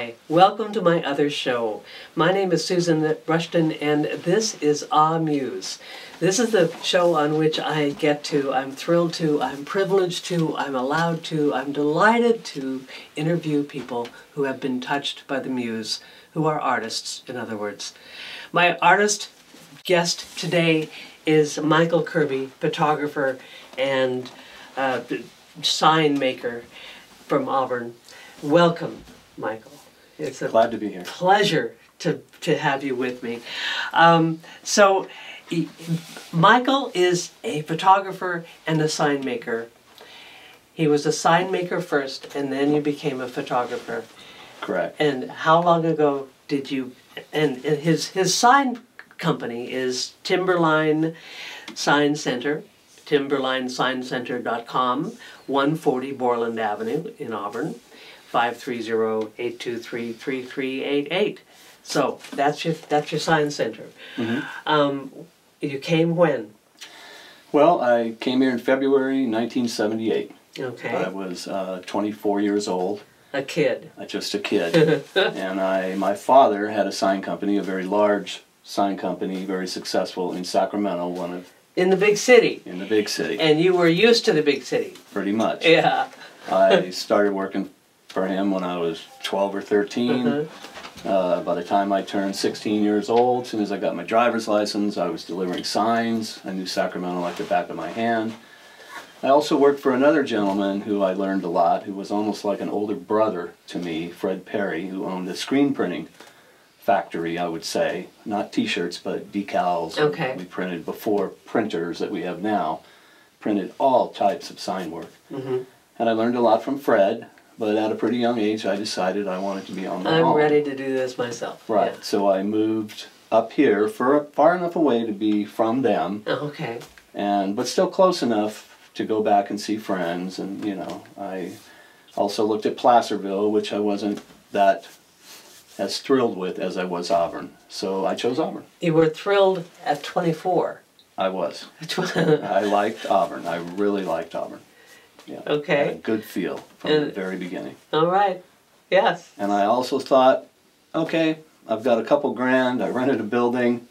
Hi, welcome to my other show. My name is Susan Rushton and this is Muse. This is the show on which I get to, I'm thrilled to, I'm privileged to, I'm allowed to, I'm delighted to interview people who have been touched by the Muse, who are artists, in other words. My artist guest today is Michael Kirby, photographer and sign maker from Auburn. Welcome, Michael. It's a glad to be here. Pleasure to have you with me. Michael is a photographer and a sign maker. He was a sign maker first, and then you became a photographer. Correct. And how long ago did you? And his sign company is Timberline Sign Center, timberlinesigncenter.com, 140 Borland Avenue in Auburn, 530-823-3388. So that's your sign center. Mm-hmm. You came when? Well, I came here in February 1978. Okay. I was 24 years old. A kid. Just a kid. And my father had a sign company, a very large sign company, very successful in Sacramento, in the big city. In the big city. And you were used to the big city. Pretty much. Yeah. I started working for him when I was 12 or 13. Uh-huh. By the time I turned 16 years old, as soon as I got my driver's license, I was delivering signs. I knew Sacramento like the back of my hand. I also worked for another gentleman who I learned a lot, who was almost like an older brother to me, Fred Perry, who owned a screen printing factory, I would say. Not t-shirts, but decals. Okay. We printed before printers that we have now. Printed all types of sign work. Mm-hmm. And I learned a lot from Fred. But at a pretty young age, I decided I wanted to be on my own. I'm ready to do this myself. Right. Yeah. So I moved up here far enough away to be from them. Oh, okay. But still close enough to go back and see friends. And, you know, I also looked at Placerville, which I wasn't that as thrilled with as I was Auburn. So I chose Auburn. You were thrilled at 24. I was. I liked Auburn. I really liked Auburn. Yeah, okay. Had a good feel from the very beginning. All right. Yes. And I also thought, okay, I've got a couple grand. I rented a building.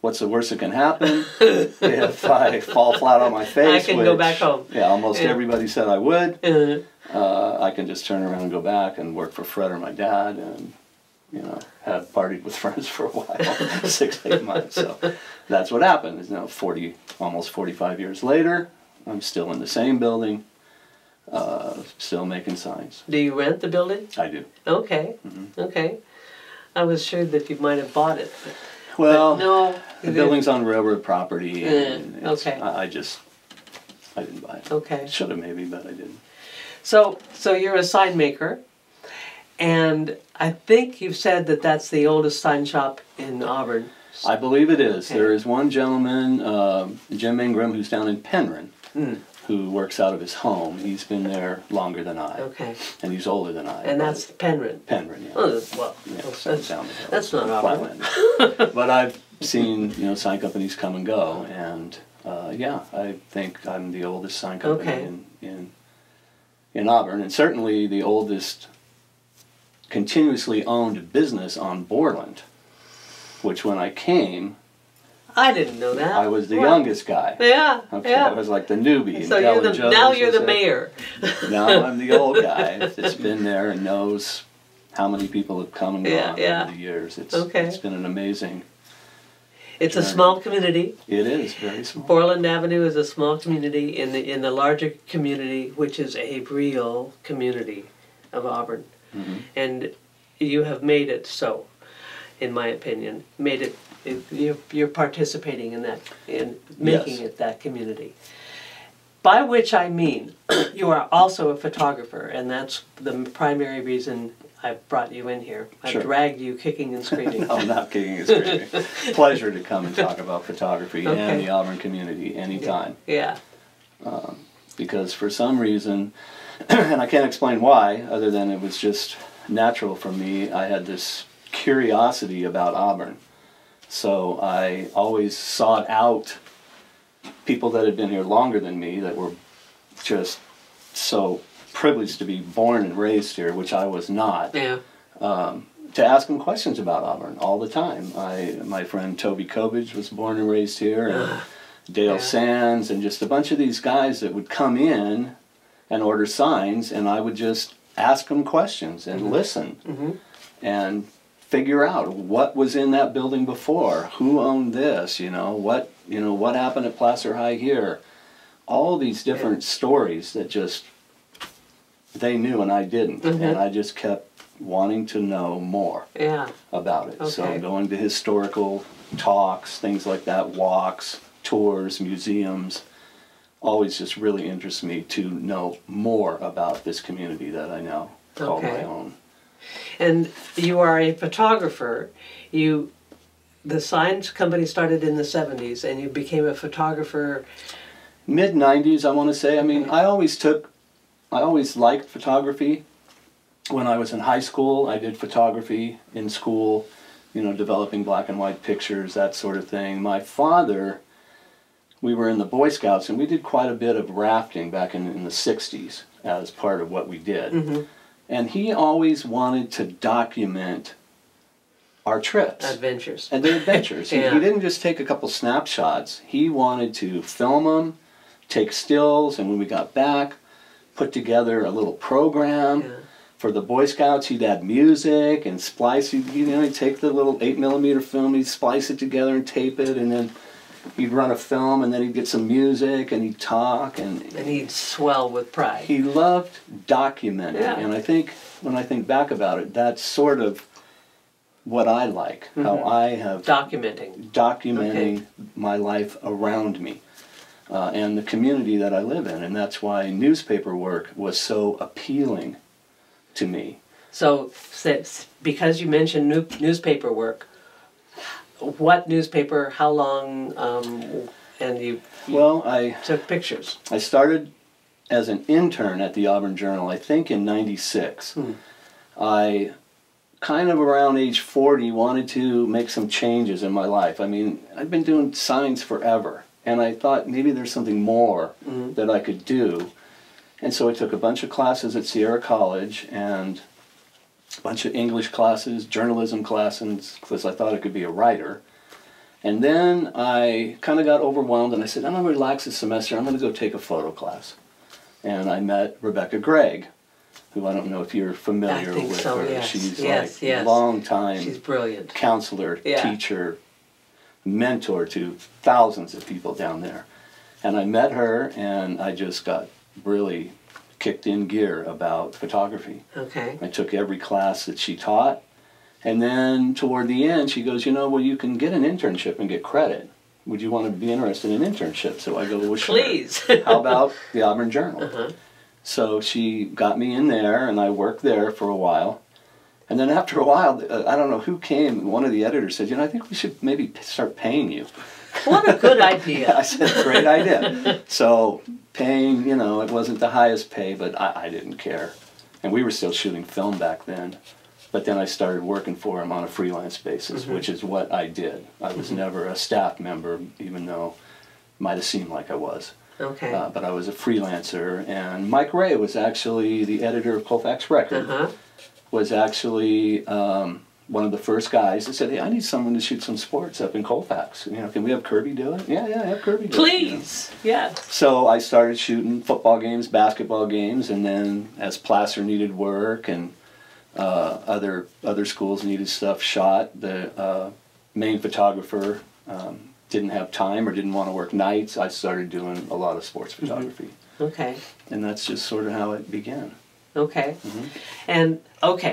What's the worst that can happen? If I fall flat on my face, I can go back home. Yeah, almost everybody said I would. I can just turn around and go back and work for Fred or my dad, and have partied with friends for a while, 6-8 months. So that's what happened. It's now almost 45 years later. I'm still in the same building. Still making signs. Do you rent the building? I do. Okay. Mm-hmm. Okay. I was sure that you might have bought it. Well, no. The building's on railroad property. And okay. I didn't buy it. Okay. Should have maybe, but I didn't. So you're a sign maker, and I think you've said that that's the oldest sign shop in Auburn. I believe it is. Okay. There is one gentleman, Jim Ingram, who's down in Penryn. Who works out of his home. He's been there longer than I. Okay. And he's older than I. And that's Penryn? Penryn, yeah. Oh, well, yeah, that's not Auburn. But I've seen, sign companies come and go, and yeah, I think I'm the oldest sign company in Auburn, and certainly the oldest continuously owned business on Borland, which when I came, I didn't know that. I was the youngest guy. Yeah. Okay, yeah. I was like the newbie. So now you're the mayor. Now I'm the old guy that's been there and knows how many people have come and gone over the years. It's been an amazing It's journey. A small community. It is, very small. Borland Avenue is a small community in the larger community, which is a real community of Auburn. Mm-hmm. And you have made it so, in my opinion. You're participating in that, in making it that community. By which I mean, you are also a photographer, and that's the primary reason I brought you in here. I dragged you kicking and screaming. No, not kicking and screaming. Pleasure to come and talk about photography and the Auburn community anytime. Yeah. Because for some reason, and I can't explain why, other than it was just natural for me, I had this curiosity about Auburn. So I always sought out people that had been here longer than me that were just so privileged to be born and raised here, which I was not. Yeah. to ask him questions about Auburn all the time. My friend Toby Kovich was born and raised here, and Dale Sands, and just a bunch of these guys that would come in and order signs, and I would just ask them questions and listen and figure out what was in that building before, who owned this, what happened at Placer High here. All these different stories that just they knew and I didn't, and I just kept wanting to know more about it. So going to historical talks, things like that, walks, tours, museums, always just really interests me to know more about this community that I now call my own. And you are a photographer. The signs company started in the 70s, and you became a photographer mid-90s, I want to say. I mean, I always liked photography. When I was in high school, I did photography in school, developing black and white pictures, that sort of thing. My father, we were in the Boy Scouts, and we did quite a bit of rafting back in the 60s as part of what we did. And he always wanted to document our trips. Adventures. And the adventures. He didn't just take a couple snapshots. He wanted to film them, take stills, and when we got back, put together a little program. For the Boy Scouts, he'd add music and splice. He'd take the little 8mm film, he'd splice it together and tape it, and then he'd run a film, and then he'd get some music, and he'd talk. And he'd swell with pride. He loved documenting, and I think, when I think back about it, that's sort of what I like, how I have... Documenting my life around me. And the community that I live in, and that's why newspaper work was so appealing to me. So, because you mentioned newspaper work, what newspaper, how long, and you took pictures? I started as an intern at the Auburn Journal, I think in '96. I kind of around age 40 wanted to make some changes in my life. I mean, I've been doing signs forever, and I thought maybe there's something more that I could do. And so I took a bunch of classes at Sierra College and a bunch of English classes, journalism classes, because I thought I could be a writer. And then I kind of got overwhelmed, and I said, I'm going to relax this semester. I'm going to go take a photo class. And I met Rebecca Gregg, who I don't know if you're familiar with her. Yes. She's a long-time She's brilliant. Counselor, teacher, mentor to thousands of people down there. And I met her, and I just got really kicked in gear about photography. I took every class that she taught, and then toward the end she goes, well, you can get an internship and get credit. Would you want to be interested in an internship? So I go, well, sure. Please. How about the Auburn Journal? So she got me in there, and I worked there for a while. And then after a while, I don't know who came, one of the editors said, I think we should maybe start paying you. What a good idea. I said, great idea. So paying, it wasn't the highest pay, but I didn't care. And we were still shooting film back then. But then I started working for him on a freelance basis, which is what I did. I was never a staff member, even though it might have seemed like I was. But I was a freelancer. And Mike Ray was actually the editor of Colfax Record. Was actually one of the first guys that said, hey, I need someone to shoot some sports up in Colfax. Can we have Kirby do it? Yeah, have Kirby do it. Please, yes. So I started shooting football games, basketball games, and then as Placer needed work and other schools needed stuff shot, the main photographer didn't have time or didn't want to work nights. I started doing a lot of sports photography. And that's just sort of how it began. And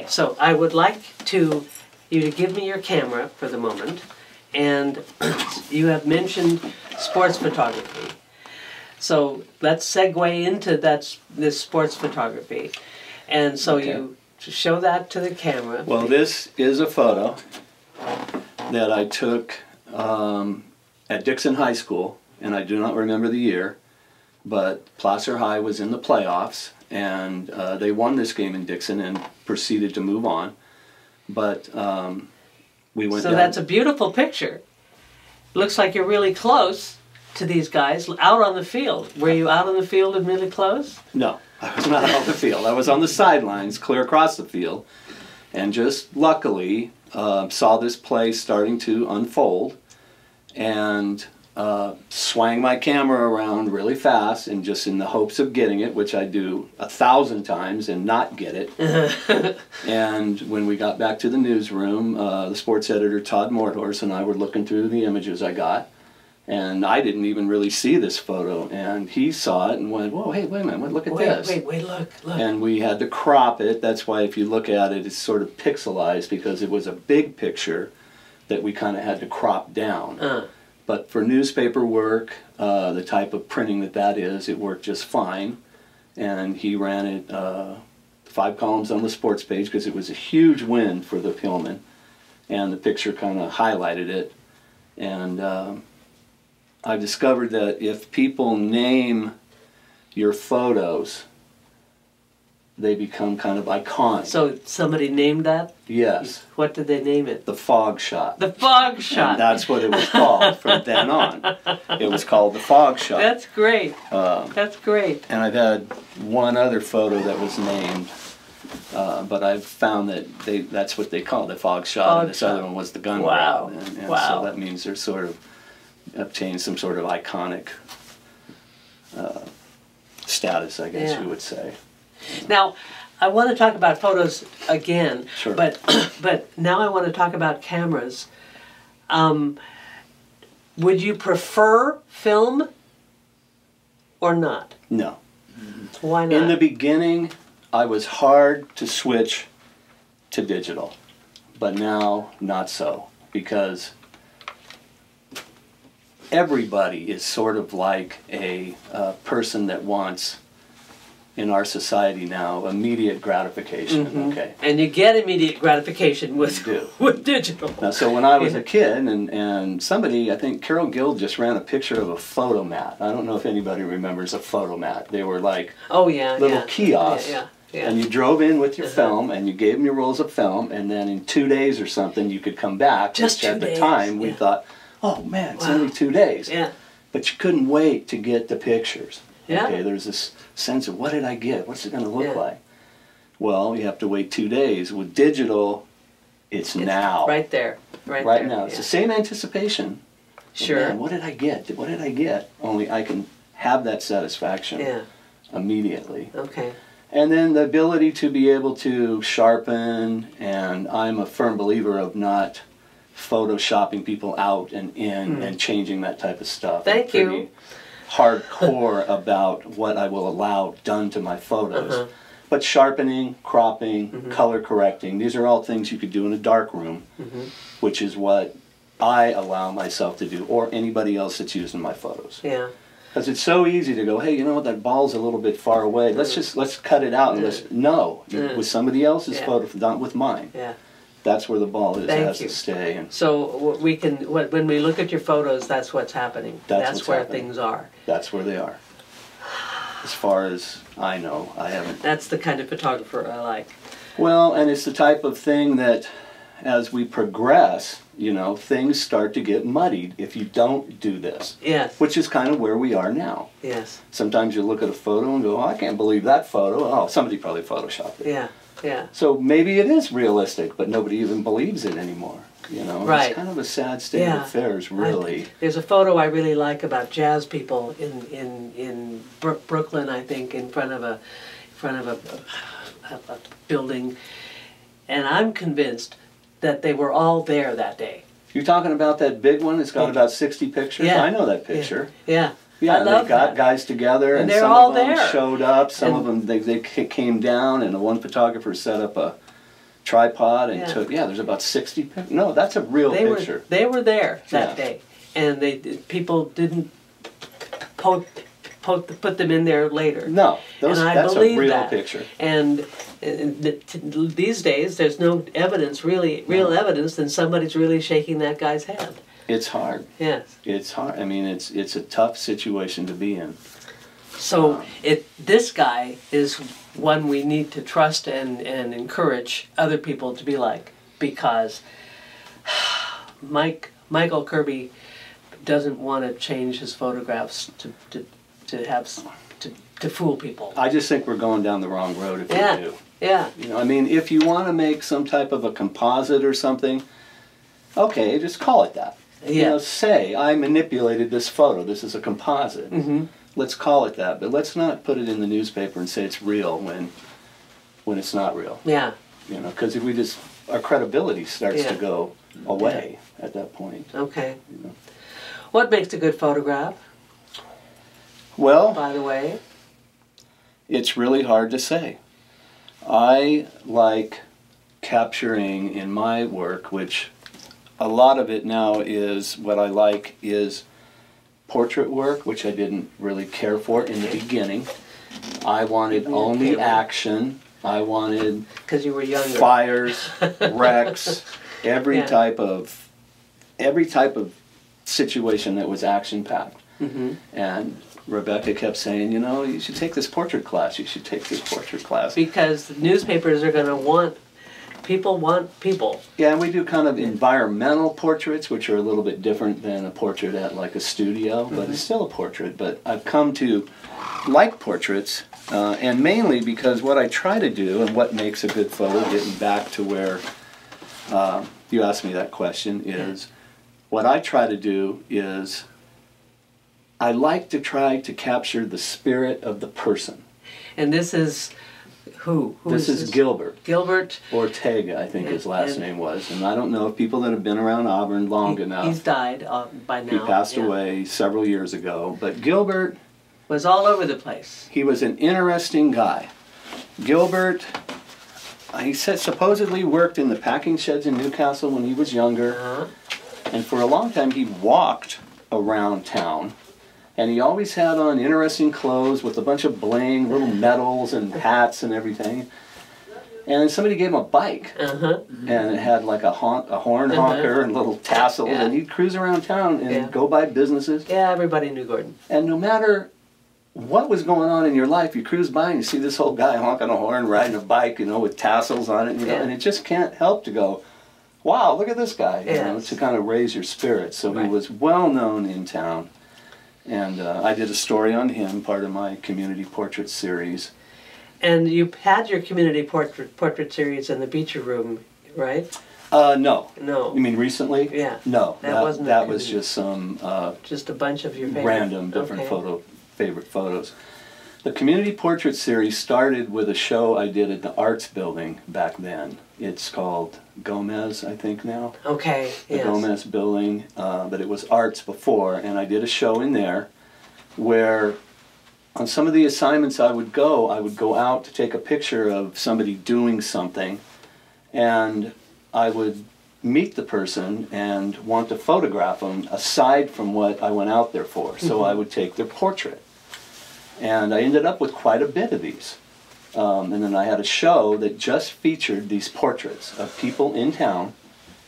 so I would like you to give me your camera for the moment, and you have mentioned sports photography. So let's segue into this sports photography. And so you show that to the camera. Well, this is a photo that I took at Dixon High School, and I do not remember the year, but Placer High was in the playoffs, and they won this game in Dixon and proceeded to move on. But we went down. So that's a beautiful picture. Looks like you're really close to these guys out on the field. Were you out on the field and really close? No, I was not on the field. I was on the sidelines, clear across the field. and just luckily saw this play starting to unfold, and swang my camera around really fast, and just in the hopes of getting it, which I do 1,000 times and not get it. And when we got back to the newsroom, the sports editor Todd Morthorse and I were looking through the images I got, and I didn't even really see this photo, and he saw it and went, "Whoa, hey, wait a minute, look at this." Wait, look. And we had to crop it. That's why if you look at it, it's sort of pixelized, because it was a big picture that we kind of had to crop down. But for newspaper work, the type of printing that is, it worked just fine. And he ran it 5 columns on the sports page, because it was a huge win for the Hillman. And the picture kind of highlighted it. And I've discovered that if people name your photos, they become kind of iconic. So somebody named that? Yes. What did they name it? The Fog Shot. The Fog Shot. And that's what it was called from then on. It was called the Fog Shot. That's great. That's great. And I've had one other photo that was named, but I've found that that's what they call the Fog Shot, and this other one was the Gun Wow. Grab. And Wow. so that means they're sort of obtained some sort of iconic status, I guess you would say. Now, I want to talk about photos again, Sure. but now I want to talk about cameras. Would you prefer film or not? No. Why not? In the beginning, I was hard to switch to digital, but now not so, because everybody is sort of like a person that wants, in our society now, immediate gratification. Okay. And you get immediate gratification with digital. Now, so when I was a kid, and somebody, I think Carol Gill just ran a picture of a photomat. I don't know if anybody remembers a photomat. They were like little kiosks. Yeah. And you drove in with your film, and you gave them your rolls of film, and then in 2 days or something you could come back. Just 2 days. At the time we thought, oh man, it's only 2 days. Yeah. But you couldn't wait to get the pictures. Yeah. Okay, there's this sense of, what did I get? What's it going to look like? Well, you have to wait 2 days. With digital, it's now. Right there. Right there. Now. It's the same anticipation. Sure. Man, what did I get? What did I get? Only I can have that satisfaction immediately. Okay. And then the ability to be able to sharpen, and I'm a firm believer of not photoshopping people out and in and changing that type of stuff. Thank you. Hardcore about what I will allow done to my photos. But sharpening, cropping, color correcting, these are all things you could do in a dark room, which is what I allow myself to do, or anybody else that's using my photos. Yeah. Because it's so easy to go, hey, you know what, that ball's a little bit far away. Let's cut it out and with somebody else's photo, not with mine. Yeah. That's where the ball is. Thank it has you. to stay. And so we can, when we look at your photos, that's what's happening. That's where things are. That's where they are. As far as I know, I haven't. That's the kind of photographer I like. Well, and it's the type of thing that, as we progress, you know, things start to get muddied if you don't do this. Yes. Which is kind of where we are now. Yes. Sometimes you look at a photo and go, oh, I can't believe that photo. Oh, somebody probably photoshopped it. Yeah. Yeah. So maybe it is realistic, but nobody even believes it anymore. You know, right. It's kind of a sad state of affairs, really. There's a photo I really like about jazz people in Brooklyn, I think, in front of a building, and I'm convinced that they were all there that day. You're talking about that big one? It's got about 60 pictures? Yeah. I know that picture. Yeah. Yeah, I love they got that. guys together, and they're some all of them there. showed up. Some of them they came down, and the one photographer set up a tripod and took. Yeah, there's about 60 pictures. No, that's a real picture. They were there that day, and people didn't put them in there later. No, that's a real that. picture. And these days, there's no evidence, real evidence, than somebody's really shaking that guy's hand. It's hard. Yes. It's hard. I mean, it's a tough situation to be in. So this guy is one we need to trust and encourage other people to be like, because Michael Kirby doesn't want to change his photographs to to have to fool people. I just think we're going down the wrong road if Yeah. we do. Yeah. You know, I mean, if you want to make some type of a composite or something, okay, just call it that. Yeah. You know, say, I manipulated this photo. This is a composite. Mm-hmm. Let's call it that. But let's not put it in the newspaper and say it's real when it's not real. Yeah. You know, because if we just, our credibility starts Yeah. to go away at that point. Okay. You know. What makes a good photograph, Well, by the way? it's really hard to say. I like capturing in my work, which a lot of it now is what I like is portrait work, which I didn't really care for in the beginning. I wanted only action. I wanted Because you were younger. fires, wrecks, every Yeah. type of situation that was action packed. Mm-hmm. And Rebecca kept saying, you know, you should take this portrait class. You should take this portrait class. Because the newspapers are going to want people. Yeah, and we do kind of environmental portraits, which are a little bit different than a portrait at like a studio, but it's still a portrait. But I've come to like portraits, and mainly because what I try to do and what makes a good photo, getting back to where you asked me that question, is what I try to do is I like to try to capture the spirit of the person. And this is who? This is Gilbert. Gilbert. Ortega, I think his last name was. And I don't know if people that have been around Auburn long enough. He's died by now. He passed away several years ago. But Gilbert Was all over the place. He was an interesting guy. Gilbert, he said supposedly worked in the packing sheds in Newcastle when he was younger. Uh-huh. And for a long time he walked around town. And he always had on interesting clothes with a bunch of bling, little medals and hats and everything. And then somebody gave him a bike. Uh-huh. And it had like a horn honker and little tassels. Yeah. And he'd cruise around town and Yeah. go by businesses. Yeah, everybody knew Gordon. And no matter what was going on in your life, you cruise by and you see this old guy honking a horn, riding a bike, you know, with tassels on it, you know, Yeah. and it just can't help to go, wow, look at this guy, you know, Yes. to kind of raise your spirits. So Right. he was well known in town. And I did a story on him, part of my community portrait series. And you had your community portrait series in the Beecher Room, right? No. No. You mean recently? Yeah. No. That wasn't a That was community. just some Just a bunch of your favorite. random different Okay. favorite photos. The community portrait series started with a show I did at the Arts Building back then. It's called Gomez, I think now. Okay, The yes. Gomez Building, but it was Arts before, and I did a show in there where on some of the assignments I would go out to take a picture of somebody doing something, and I would meet the person and want to photograph them aside from what I went out there for. So I would take their portrait. And I ended up with quite a bit of these. And then I had a show that just featured these portraits of people in town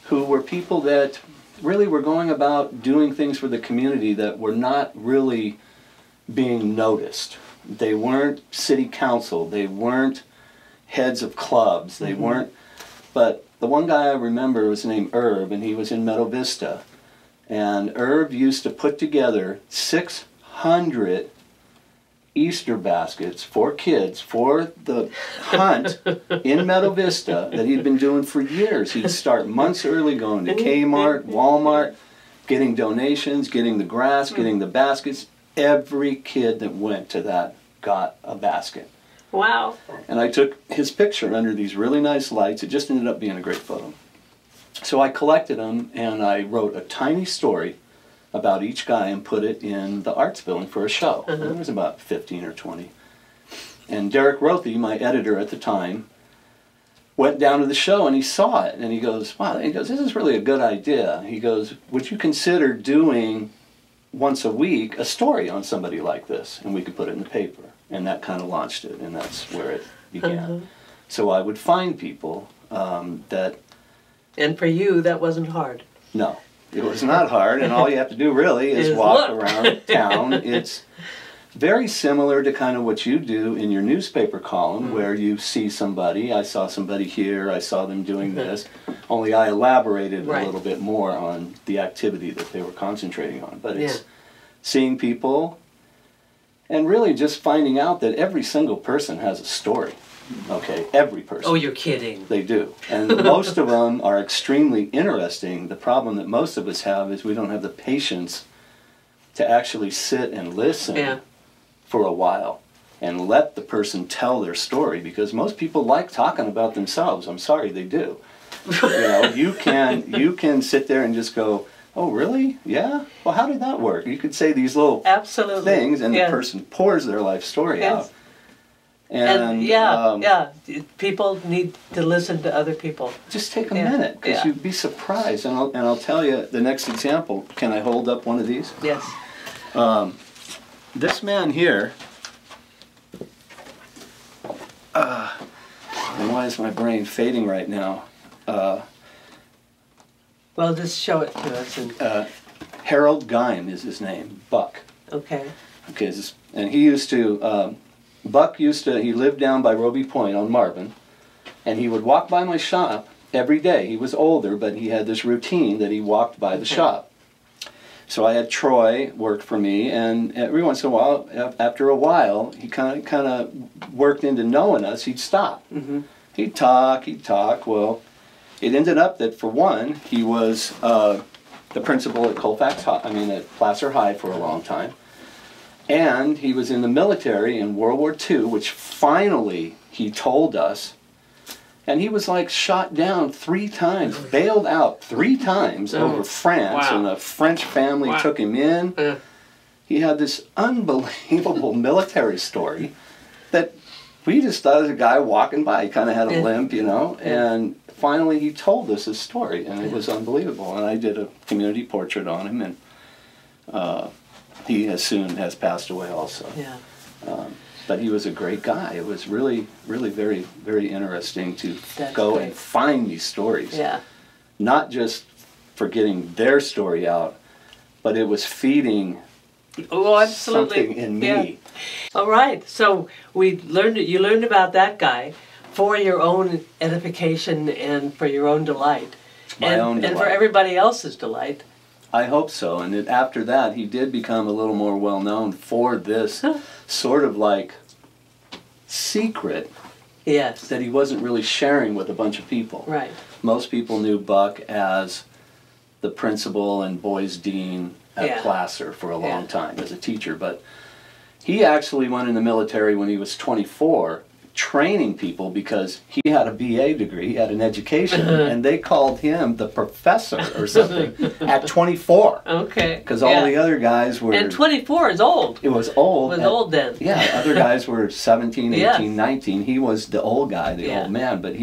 who were people that really were going about doing things for the community that were not really being noticed. They weren't city council, they weren't heads of clubs, they weren't, but the one guy I remember was named Herb, and he was in Meadow Vista. And Herb used to put together 600 Easter baskets for kids for the hunt in Meadow Vista that he'd been doing for years. He'd start months early going to Kmart, Walmart, getting donations, getting the grass, getting the baskets. Every kid that went to that got a basket. Wow. And I took his picture under these really nice lights. It just ended up being a great photo. So I collected them and I wrote a tiny story about each guy and put it in the Arts Building for a show. There was about 15 or 20. And Derek Rothy, my editor at the time, went down to the show and he saw it and he goes, wow, he goes, this is really a good idea. He goes, would you consider doing once a week a story on somebody like this? And we could put it in the paper. And that kind of launched it, and that's where it began. So I would find people that... And for you, that wasn't hard. No. It was not hard, and all you have to do really is walk around town. It's very similar to kind of what you do in your newspaper column, where you see somebody, I saw somebody here, I saw them doing this, only I elaborated a little bit more on the activity that they were concentrating on. But it's seeing people And really just finding out that every single person has a story. Okay, every person. Oh, you're kidding. They do. And most of them are extremely interesting. The problem that most of us have is we don't have the patience to actually sit and listen for a while and let the person tell their story, because most people like talking about themselves. I'm sorry, they do. You know, you can sit there and just go, oh, really? Yeah? Well, how did that work? You could say these little things, and the person pours their life story out. And people need to listen to other people. Just take a minute, because you'd be surprised. And I'll tell you the next example. Can I hold up one of these? Yes. This man here, and why is my brain fading right now? Well, just show it to us. And Harold Geim is his name, Buck. Okay. Okay, and he used to, Buck he lived down by Roby Point on Marvin, and he would walk by my shop every day. He was older, but he had this routine that he walked by the shop. So I had Troy work for me, and every once in a while, after a while, he kind of worked into knowing us. He'd stop. He'd talk. Well, it ended up that, for one, he was the principal at at Placer High for a long time. And he was in the military in World War II, which finally he told us. And he was like shot down 3 times, bailed out 3 times over France, and a French family took him in. He had this unbelievable military story that we just thought as a guy walking by. He kind of had a limp, you know, and finally he told us his story, and it was unbelievable. And I did a community portrait on him, and he has passed away also. But he was a great guy. It was really, really very, very interesting to go and find these stories. Not just for getting their story out, but it was feeding something in me. All right. So you learned about that guy for your own edification and for your own delight. My own delight. And for everybody else's delight. I hope so. And after that, he did become a little more well-known for this sort of like secret that he wasn't really sharing with a bunch of people. Right. Most people knew Buck as the principal and boys dean at Placer for a long time as a teacher, but he actually went in the military when he was 24, training people, because he had a BA degree, he had an education, and they called him the professor or something at 24. Okay. Because all the other guys were... And 24 is old. It was old. It was old then. Yeah, other guys were 17, 18, 19. He was the old guy, the old man, but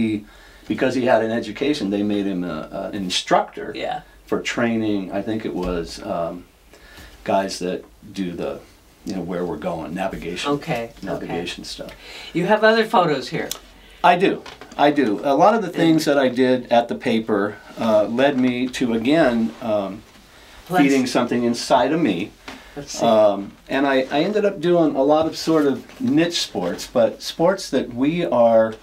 because he had an education, they made him an instructor for training. I think it was guys that do the... where we're going, navigation stuff. You have other photos here. I do. A lot of the things that I did at the paper led me to, again, feeding something inside of me. Let's see. And I ended up doing a lot of sort of niche sports, but sports that we are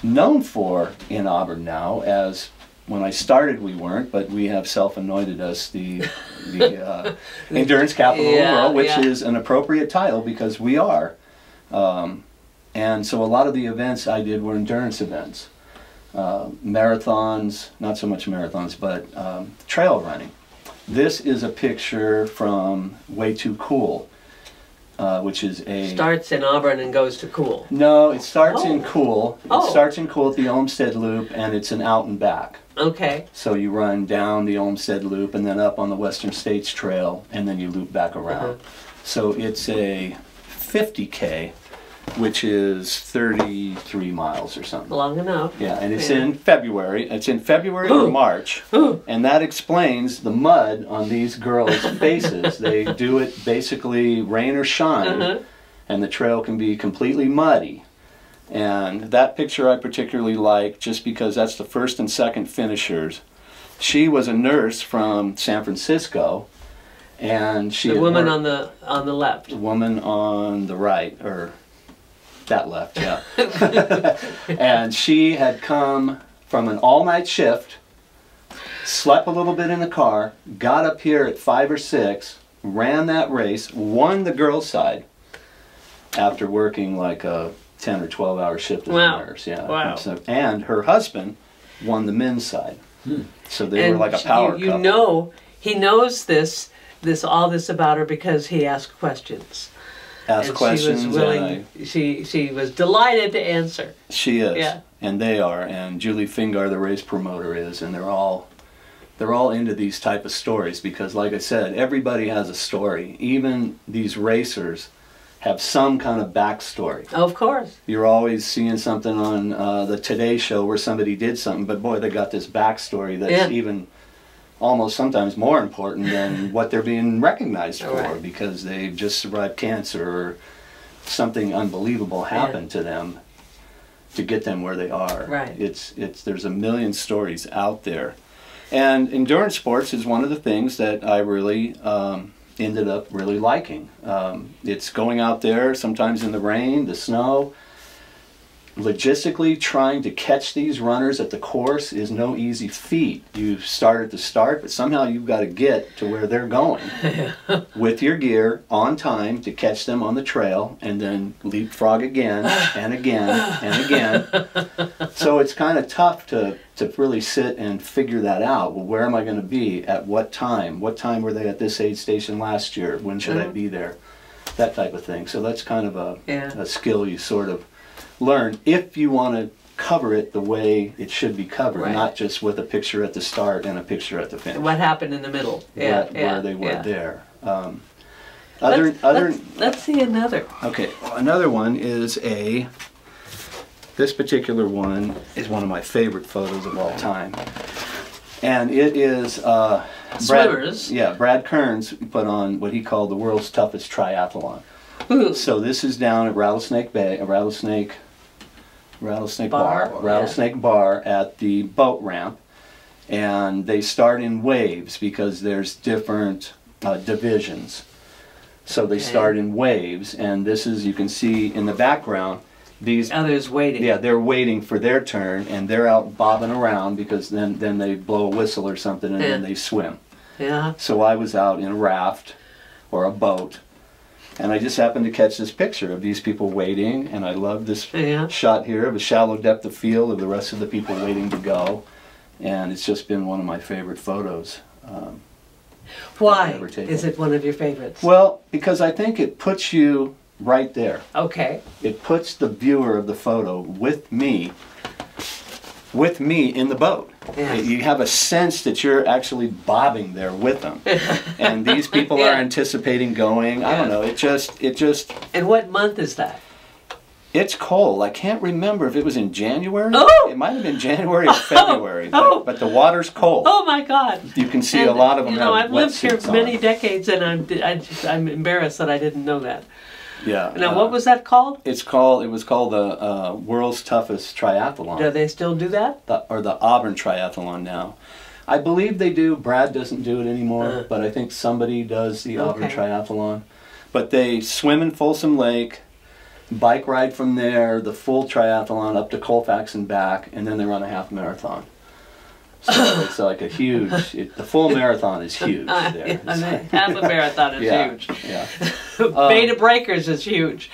known for in Auburn now. As when I started, we weren't, but we have self-anointed us the endurance capital of the world, which is an appropriate title because we are. And so a lot of the events I did were endurance events. Marathons, not so much marathons, but trail running. This is a picture from Way Too Cool, which is a... Starts in Auburn and goes to Cool. No, it starts in Cool. It starts in Cool at the Olmsted Loop, and it's an out and back. Okay. So you run down the Olmsted Loop and then up on the Western States Trail, and then you loop back around. So it's a 50K, which is 33 miles or something. Long enough. Yeah, and it's in February. It's in February or March, and that explains the mud on these girls' faces. They do it basically rain or shine, and the trail can be completely muddy. And that picture I particularly like just because that's the first and second finishers. She was a nurse from San Francisco, and she... The woman on the left. The woman on the right, or that left, yeah. And she had come from an all-night shift, slept a little bit in the car, got up here at 5 or 6, ran that race, won the girls' side, after working like a 10 or 12-hour shift as a nurse. Yeah. Wow. And her husband won the men's side. So they were like a power couple. You know, he knows all this about her because he asked questions. Asked questions. She was willing. She was delighted to answer. She is. Yeah. And they are. And Julie Fingar, the race promoter, is. And they're all into these type of stories because, like I said, everybody has a story. Even these racers have some kind of backstory. Of course. You're always seeing something on the Today Show where somebody did something, but boy, they got this backstory that's even almost sometimes more important than what they're being recognized for because they've just survived cancer or something unbelievable happened to them to get them where they are. Right. There's a million stories out there. And endurance sports is one of the things that I really ended up really liking. It's going out there sometimes in the rain, the snow. Logistically, trying to catch these runners at the course is no easy feat. You start at the start, but somehow you've got to get to where they're going with your gear on time to catch them on the trail and then leapfrog again and again and again. So it's kind of tough to really sit and figure that out. Well, where am I going to be? At what time? What time were they at this aid station last year? When should I be there? That type of thing. So that's kind of a skill you sort of learn if you want to cover it the way it should be covered, not just with a picture at the start and a picture at the finish. What happened in the middle? Where they were there. Let's see another. Okay, another one is this particular one is one of my favorite photos of all time. And it is swimmers. Brad Kearns put on what he called the world's toughest triathlon. So this is down at Rattlesnake Bar at the boat ramp, and they start in waves because there's different divisions. So they start in waves, and this is, you can see in the background, these others waiting. Yeah, they're waiting for their turn, and they're out bobbing around because then they blow a whistle or something, and then they swim. Yeah. So I was out in a raft or a boat, and I just happened to catch this picture of these people waiting, and I love this shot here of a shallow depth of field of the rest of the people waiting to go, and it's just been one of my favorite photos. Why is it one of your favorites? Well, because I think it puts you right there. Okay. It puts the viewer of the photo with me in the boat. Yes. You have a sense that you're actually bobbing there with them. And these people are anticipating going. I don't know, it just... And what month is that? It's cold. I can't remember if it was in January. Oh! It might have been January or February, but the water's cold. Oh my God! You can see a lot of them have I've lived here wetsuits many on. decades, and I'm embarrassed that I didn't know that. Yeah. Now, what was that called? It was called the World's Toughest Triathlon. Do they still do that? Or the Auburn Triathlon now. I believe they do. Brad doesn't do it anymore, but I think somebody does the Auburn Triathlon. But they swim in Folsom Lake, bike ride from there, the full triathlon up to Colfax and back, and then they run a half marathon. So it's like a huge, the full marathon is huge there. Half a marathon is huge. Yeah. Beta Breakers is huge.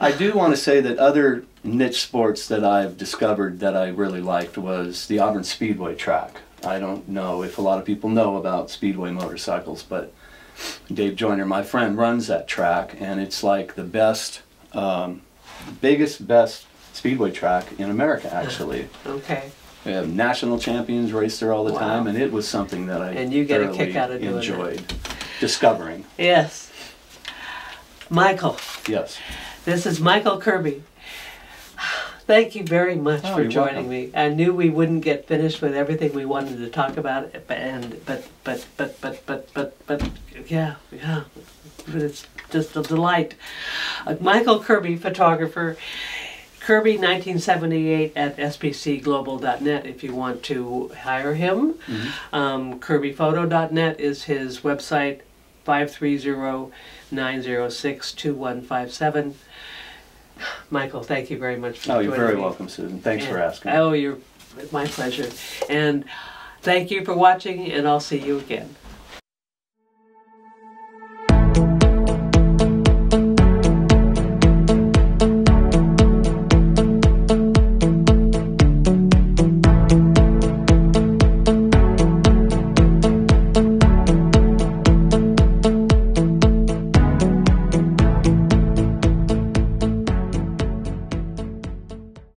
I do want to say that other niche sports that I've discovered that I really liked was the Auburn Speedway track. I don't know if a lot of people know about Speedway motorcycles, but Dave Joyner, my friend, runs that track, and it's like the best, best Speedway track in America, actually. Okay. We have national champions race there all the time, and it was something that I and you get a kick out of doing enjoyed discovering. Yes. Michael. Yes. This is Michael Kirby. Thank you very much for joining me. I knew we wouldn't get finished with everything we wanted to talk about, but yeah, it's just a delight. Michael Kirby, photographer. Kirby 1978 at spcglobal.net if you want to hire him. Kirbyphoto.net is his website. 530-906-2157. Michael, thank you very much for joining me. Oh, you're very welcome, Susan. Thanks for asking. Oh, my pleasure. And thank you for watching, and I'll see you again.